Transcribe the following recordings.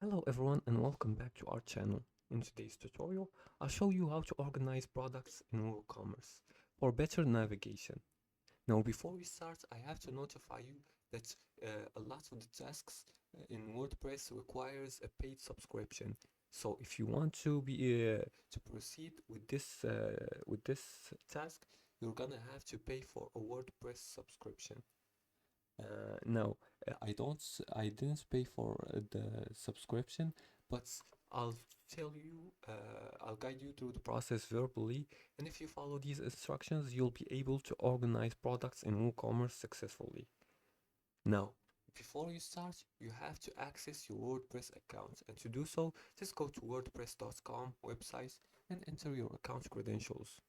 Hello everyone and welcome back to our channel. In today's tutorial, I'll show you how to organize products in WooCommerce for better navigation. Now before we start, I have to notify you that a lot of the tasks in WordPress requires a paid subscription. So if you want to proceed with this task, you're gonna have to pay for a WordPress subscription. No, I didn't pay for the subscription, but I'll I'll guide you through the process verbally, and if you follow these instructions, you'll be able to organize products in WooCommerce successfully. Now, before you start, you have to access your WordPress account, and to do so, just go to wordpress.com website and enter your account credentials.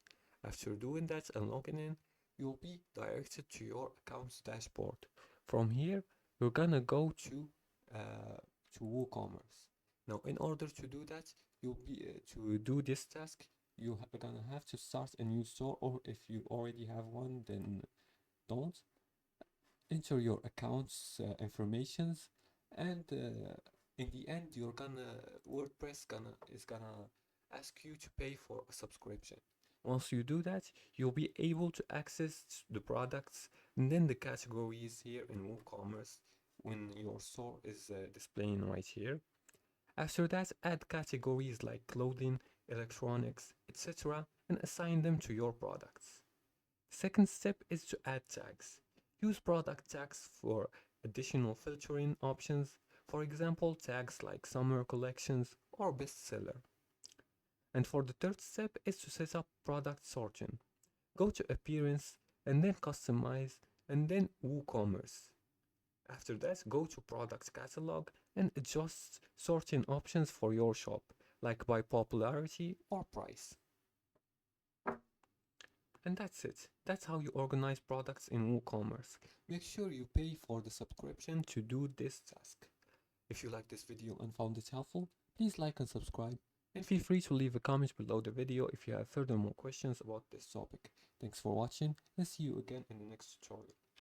After doing that and logging in, you'll be directed to your account's dashboard. From here, you're gonna go to WooCommerce. Now, in order to do that, to do this task, are gonna have to start a new store, or if you already have one, then don't. Enter your account's informations, and in the end, WordPress is gonna ask you to pay for a subscription. Once you do that, you'll be able to access the products and then the categories here in WooCommerce when your store is displaying right here. After that, add categories like clothing, electronics, etc. and assign them to your products. Second step is to add tags. Use product tags for additional filtering options, for example, tags like summer collections or bestseller. And for the third step is to set up product sorting. Go to appearance and then customize and then WooCommerce. After that, go to product catalog and adjust sorting options for your shop, like by popularity or price. And that's it. That's how you organize products in WooCommerce. Make sure you pay for the subscription to do this task. If you like this video and found it helpful, please like and subscribe. And feel free to leave a comment below the video if you have further more questions about this topic. Thanks for watching and see you again in the next tutorial.